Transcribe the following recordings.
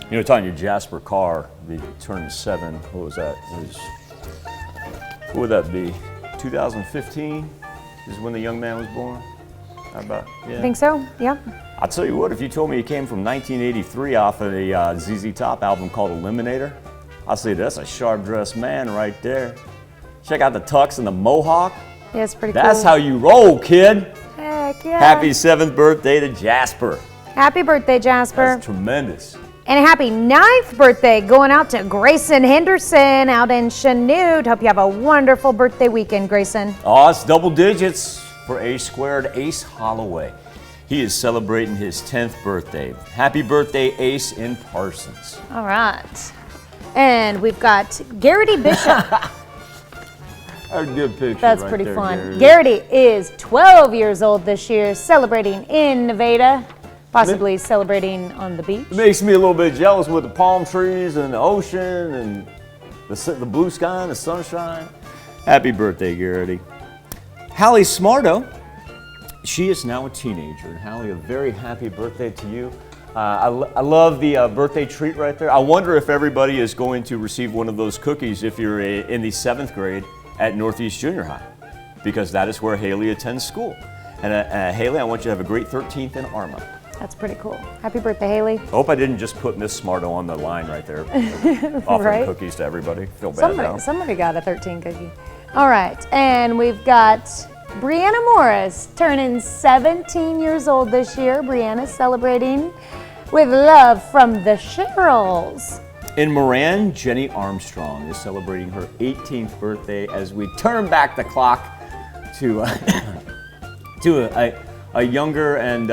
You know, talking to Jasper Carter, he turned 7. What was that? What would that be? 2015 is when the young man was born? How about? Yeah. I think so, yep. I'll tell you what, if you told me he came from 1983 off of a ZZ Top album called Eliminator, I'll say that's a sharp-dressed man right there. Check out the tux and the mohawk. Yeah, it's pretty cool. That's how you roll, kid. Heck yeah. Happy 7th birthday to Jasper. Happy birthday, Jasper. That's tremendous. And a happy 9th birthday going out to Grayson Henderson out in Chanute. Hope you have a wonderful birthday weekend, Grayson. Oh, it's double digits for A-squared Ace Holloway. He is celebrating his 10th birthday. Happy birthday, Ace in Parsons. All right. And we've got Garrity Bishop. A good picture. That's right pretty there, fun. Garrity is 12 years old this year, celebrating in Nevada, possibly celebrating on the beach. It makes me a little bit jealous with the palm trees and the ocean and the blue sky and the sunshine. Happy birthday, Garrity. Hallie Smarto, she is now a teenager. And Hallie, a very happy birthday to you. I love the birthday treat right there. I wonder if everybody is going to receive one of those cookies if you're in the 7th grade at Northeast Junior High, because that is where Haley attends school. And Haley, I want you to have a great 13th in Arma. That's pretty cool. Happy birthday, Haley. I hope I didn't just put Miss Smarto on the line right there, offering Right? cookies to everybody. Feel bad now. Somebody got a 13 cookie. All right, and we've got Brianna Morris turning 17 years old this year. Brianna's celebrating with love from the Sherrills. In Moran, Jenny Armstrong is celebrating her 18th birthday as we turn back the clock to a younger and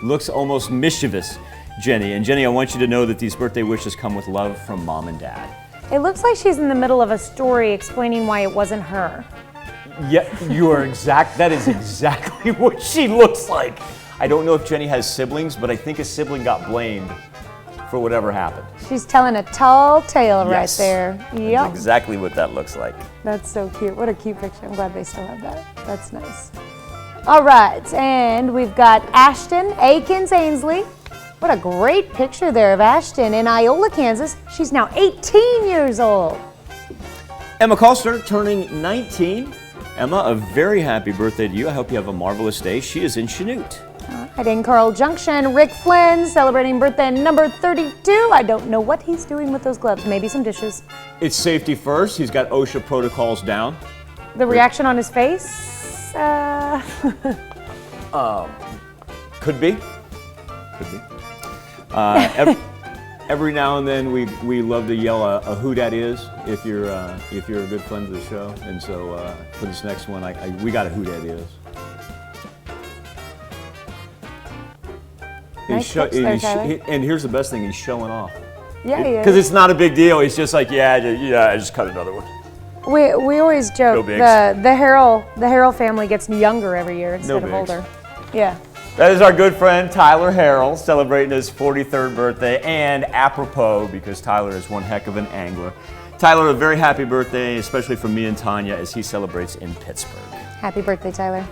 looks almost mischievous Jenny. And Jenny, I want you to know that these birthday wishes come with love from Mom and Dad. It looks like she's in the middle of a story explaining why it wasn't her. Yeah, you are exact. That is exactly what she looks like. I don't know if Jenny has siblings, but I think a sibling got blamed for whatever happened. She's telling a tall tale Yes. right there. That's Yep. exactly what that looks like. That's so cute. What a cute picture. I'm glad they still have that. That's nice. All right, and we've got Ashton Akins Ainsley. What a great picture there of Ashton in Iola, Kansas. She's now 18 years old. Emma Coster turning 19. Emma, a very happy birthday to you. I hope you have a marvelous day. She is in Chanute. All right, in Carl Junction, Rick Flynn celebrating birthday number 32. I don't know what he's doing with those gloves. Maybe some dishes. It's safety first. He's got OSHA protocols down. The reaction on his face? Could be. Could be. Every now and then we love to yell a who dat is if you're a good friend of the show. And so for this next one, we got a who dat is. Nice pitch there, Tyler. And here's the best thing: he's showing off. Yeah, he is. Because it's not a big deal. He's just like, I just cut another one. We always joke No bigs. the Harrell family gets younger every year instead of bigs. older. Yeah. That is our good friend Tyler Harrell celebrating his 43rd birthday, and apropos because Tyler is one heck of an angler. Tyler, a very happy birthday, especially from me and Tanya as he celebrates in Pittsburgh. Happy birthday, Tyler.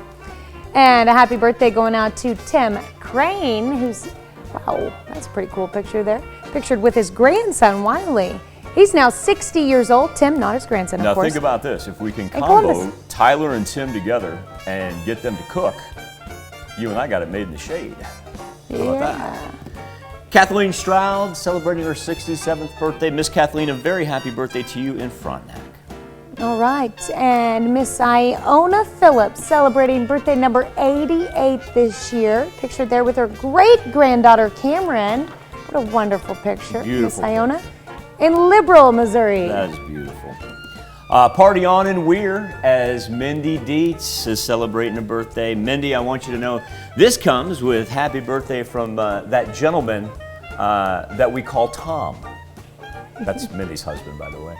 And a happy birthday going out to Tim Crane, who's, wow, that's a pretty cool picture there. Pictured with his grandson, Wiley. He's now 60 years old. Tim, not his grandson, Now of course. think about this. If we can Hey, combo Columbus. Tyler and Tim together and get them to cook, you and I got it made in the shade. How about that? Kathleen Stoud celebrating her 67th birthday. Miss Kathleen, a very happy birthday to you in Frontenac. All right, and Miss Iona Phillips celebrating birthday number 88 this year. Pictured there with her great-granddaughter, Cameron. What a wonderful picture. Beautiful. Miss Iona in Liberal, Missouri. That is beautiful. Party on in Weir as Mindy Dates is celebrating a birthday. Mindy, I want you to know this comes with happy birthday from that gentleman that we call Tom. That's Mindy's husband, by the way.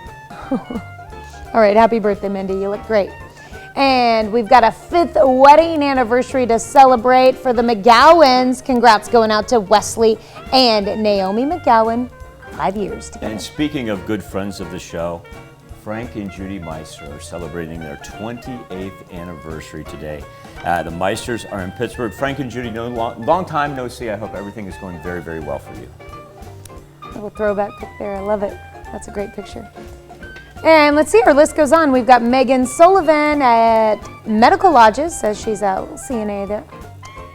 All right, happy birthday, Mindy. You look great. And we've got a 5th wedding anniversary to celebrate for the McGowans. Congrats going out to Wesley and Naomi McGowan. 5 years together. And speaking of good friends of the show, Frank and Judy Meister are celebrating their 28th anniversary today. The Meisters are in Pittsburgh. Frank and Judy, long time no see. I hope everything is going very, very well for you. Little throwback pic there. I love it. That's a great picture. And let's see, our list goes on. We've got Megan Sullivan at Medical Lodges, says she's a CNA there,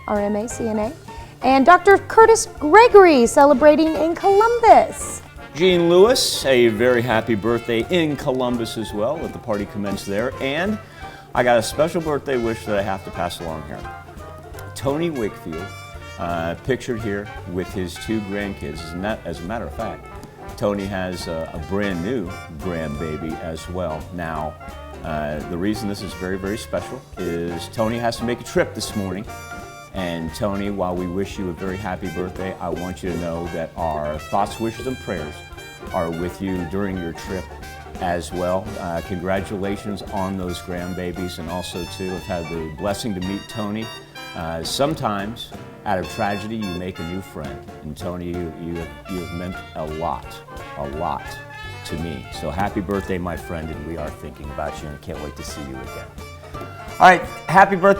RMA CNA. And Dr. Curtis Gregory celebrating in Columbus. Jean Lewis, a very happy birthday in Columbus as well. Let the party commence there. And I got a special birthday wish that I have to pass along here. Tony Wakefield, pictured here with his 2 grandkids. As a matter of fact, Tony has a brand new grandbaby as well. Now, the reason this is very, very special is Tony has to make a trip this morning. And Tony, while we wish you a very happy birthday, I want you to know that our thoughts, wishes, and prayers are with you during your trip as well. Congratulations on those grandbabies, and also too, I've had the blessing to meet Tony. Sometimes out of tragedy you make a new friend, and Tony, you have meant a lot to me. So happy birthday, my friend, and we are thinking about you and can't wait to see you again. All right, happy birthday.